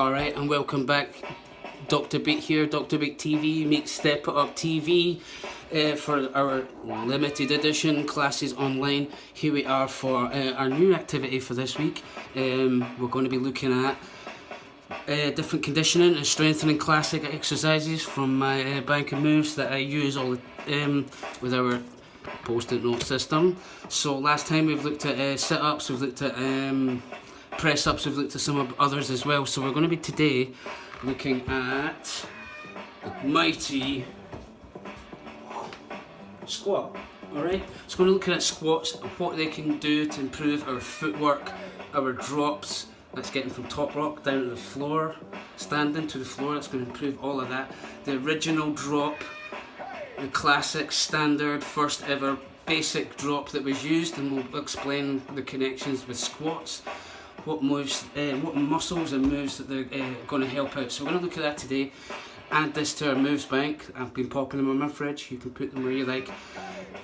Alright, and welcome back. Dr.Beat here, Dr.Beat TV meets Step It Up TV for our limited edition classes online. Here we are for our new activity for this week. We're going to be looking at different conditioning and strengthening classic exercises from my bank of moves that I use all the, with our post-it note system. So last time we've looked at sit-ups, we've looked at press-ups, we've looked at some of others as well. So we're going to be today looking at the mighty squat. Alright, so we're going to look at squats, what they can do to improve our footwork, our drops, that's getting from top rock down to the floor, standing to the floor, that's going to improve all of that. The original drop, the classic, standard, first ever basic drop that was used, and we'll explain the connections with squats, what moves, what muscles and moves that they're going to help out. So we're going to look at that today. Add this to our moves bank. I've been popping them in my fridge. You can put them where you like.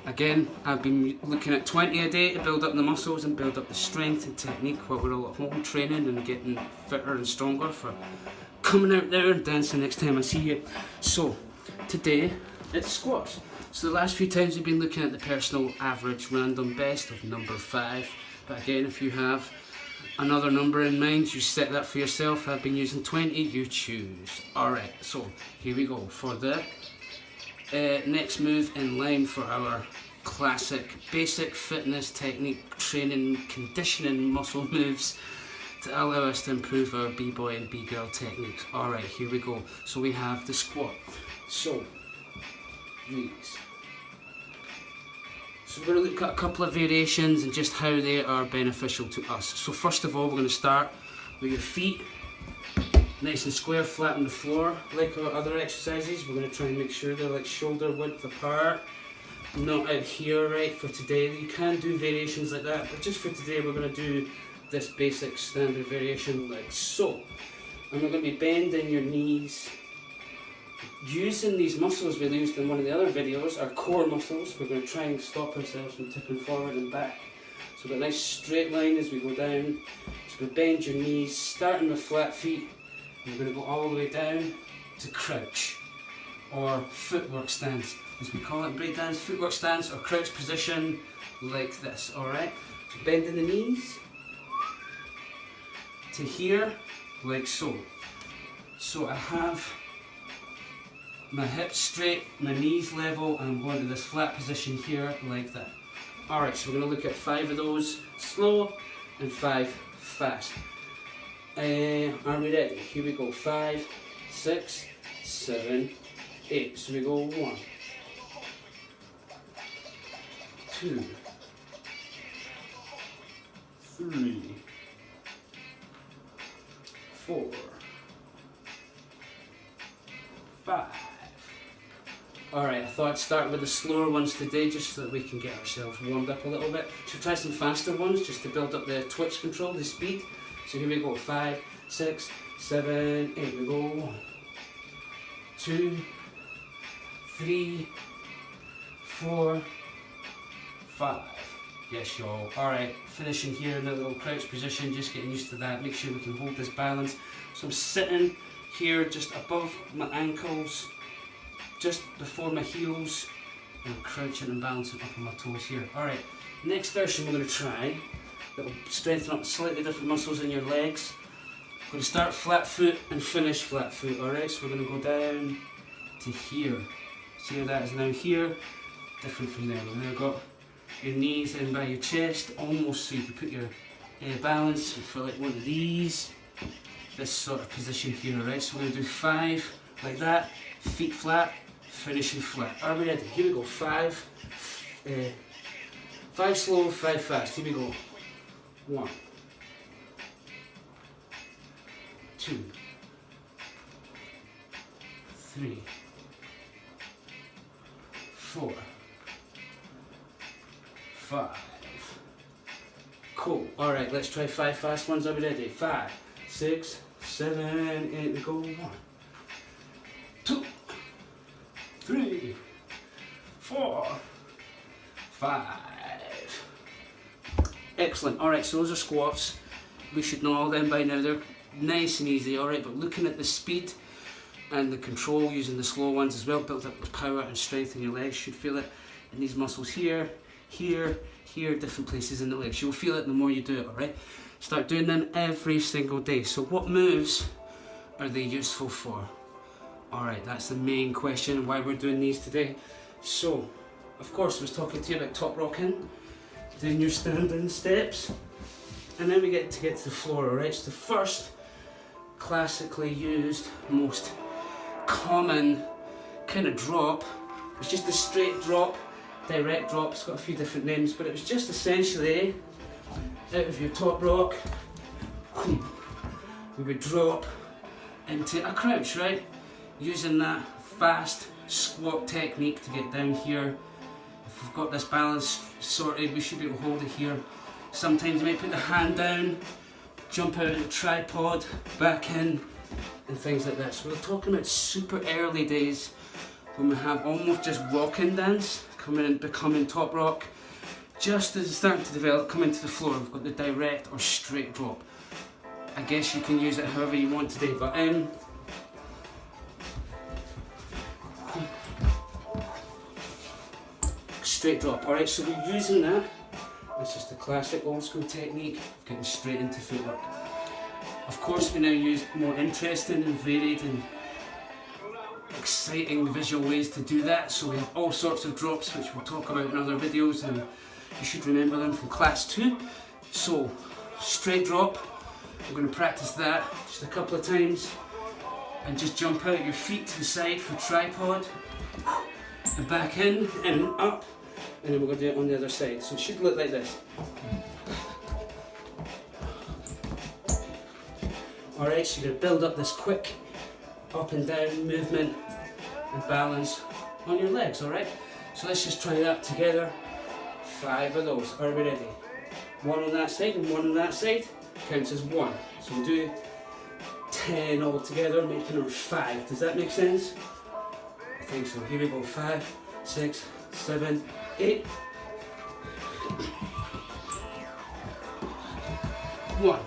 Again, I've been looking at 20 a day to build up the muscles and build up the strength and technique while we're all at home training and getting fitter and stronger for coming out there and dancing next time I see you. So today it's squats. So the last few times we've been looking at the personal average random best of number 5. But again, if you have another number in mind, you set that for yourself. I've been using 20, you choose. Alright, so here we go for the next move in line for our classic basic fitness technique training conditioning muscle moves to allow us to improve our b-boy and b-girl techniques. Alright, here we go. So we have the squat. So these. So we're going to look at a couple of variations and just how they are beneficial to us. So first of all, we're going to start with your feet nice and square, flat on the floor. Like our other exercises, we're going to try and make sure they're like shoulder width apart, not out here, right, for today. You can do variations like that, but just for today we're going to do this basic standard variation like so. And we're going to be bending your knees, using these muscles we used in one of the other videos, our core muscles. We're going to try and stop ourselves from tipping forward and back. So we've got a nice straight line as we go down. So we bend your knees, starting with flat feet. We're going to go all the way down to crouch, or footwork stance, as we call it, breakdance, footwork stance or crouch position like this, alright? So bending the knees to here, like so. So I have my hips straight, my knees level, and I'm going to this flat position here like that. Alright, so we're going to look at 5 of those slow and 5 fast. Are we ready? Here we go. 5, 6, 7, 8. So we go 1, 2, 3, 4, 5. Alright, I thought I'd start with the slower ones today just so that we can get ourselves warmed up a little bit. Should we try some faster ones just to build up the twitch control, the speed? So here we go, 5, 6, 7, 8. We go 1, 2, 3, 4, 5. Yes, y'all. Alright, finishing here in the little crouch position, just getting used to that. Make sure we can hold this balance. So I'm sitting here just above my ankles, just before my heels, and I'm crouching and balancing up on my toes here. Alright, next version we're going to try that will strengthen up slightly different muscles in your legs. We're going to start flat foot and finish flat foot, alright? So we're going to go down to here. See how that is now here? Different from there. We've now got your knees in by your chest, almost so you can put your balance for like one of these. This sort of position here, alright? So we're going to do 5 like that, feet flat, finishing flat. Are we ready? Here we go. 5 slow, 5 fast. Here we go. 1, 2, 3, 4, 5. Cool. Alright, let's try 5 fast ones. Are we ready? 5, 6, 7, 8. We go. 1, 2, 3, 4, 5. Excellent. Alright, so those are squats. We should know all them by now. They're nice and easy, alright, but looking at the speed and the control using the slow ones as well, build up the power and strength in your legs. Should feel it in these muscles here, here, here, different places in the legs. You'll feel it the more you do it, alright? Start doing them every single day. So what moves are they useful for? Alright, that's the main question and why we're doing these today. So, of course, I was talking to you about top rocking, doing your standing steps, and then we get to the floor, alright? So the first classically used, most common kind of drop was just a straight drop, direct drop. It's got a few different names, but it was just essentially out of your top rock, we would drop into a crouch, right? Using that fast squat technique to get down here. If we've got this balance sorted, we should be able to hold it here. Sometimes you might put the hand down, jump out of the tripod, back in, and things like that. So we're talking about super early days when we have almost just rocking dance coming and becoming top rock. Just as it's starting to develop, come into the floor, we've got the direct or straight drop. I guess you can use it however you want today, but straight drop. Alright, so we're using that. It's just a classic old school technique of getting straight into footwork. Of course, we now use more interesting and varied and exciting visual ways to do that. So we have all sorts of drops which we'll talk about in other videos, and you should remember them from class 2. So, straight drop, we're going to practice that just a couple of times and just jump out your feet to the side for tripod and back in and up, and then we're going to do it on the other side. So it should look like this. Alright, so you're going to build up this quick up and down movement and balance on your legs, alright? So let's just try that together. 5 of those. Are we ready? 1 on that side and 1 on that side. Counts as 1. So we'll do 10 all together, making it 5. Does that make sense? I think so. Here we go. 5, 6, 7, 8. 1,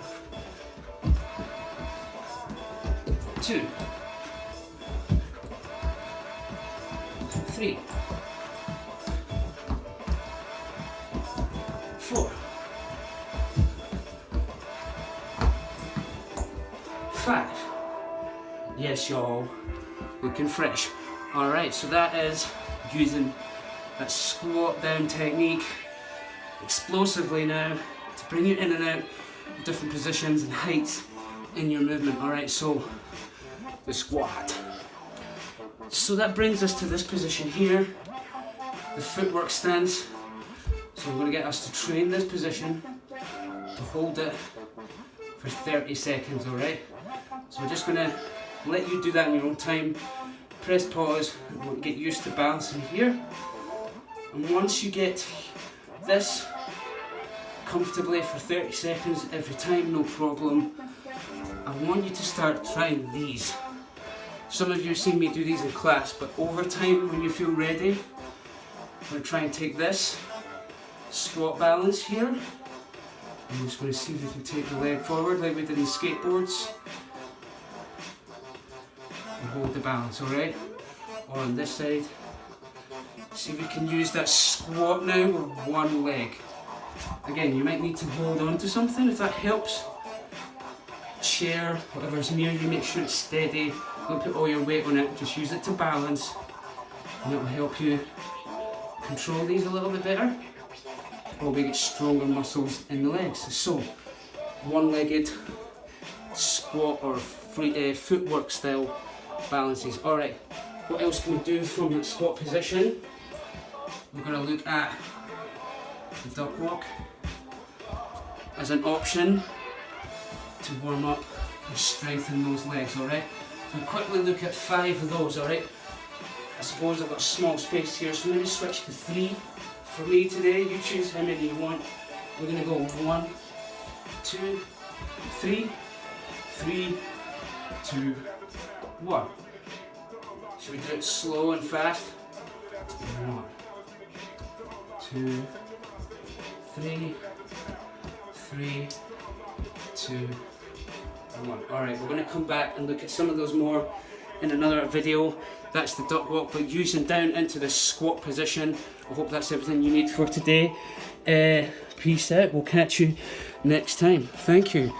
2, 3, 4, 5. Yes, y'all, looking fresh. Alright, so that is using that squat down technique explosively now to bring you in and out of different positions and heights in your movement. Alright, so the squat. So that brings us to this position here, the footwork stance. So we're going to get us to train this position to hold it for 30 seconds, alright? So we're just going to let you do that in your own time. Press pause, and we'll get used to balancing here. And once you get this comfortably for 30 seconds every time, no problem, I want you to start trying these. Some of you have seen me do these in class, but over time, when you feel ready, I'm going to try and take this squat balance here. I'm just going to see if we can take the leg forward like we did in skateboards. And hold the balance, alright? Or on this side. See if we can use that squat now with one leg. Again, you might need to hold on to something if that helps. Chair, whatever's near you, make sure it's steady. Don't put all your weight on it, just use it to balance. And it will help you control these a little bit better. Or we get stronger muscles in the legs. So, one-legged squat or free, footwork style balances. Alright, what else can we do from that squat position? We're going to look at the duck walk as an option to warm up and strengthen those legs, alright? We'll quickly look at 5 of those, alright? I suppose I've got a small space here, so maybe switch to 3. For me today, you choose how many you want. We're going to go 1, 2, 3, 3, 2, 1. Should we do it slow and fast? 1, 2, 3, 3, 2, Alright, we're going to come back and look at some of those more in another video. That's the duck walk, but using down into the squat position. I hope that's everything you need for today. Peace out. We'll catch you next time. Thank you.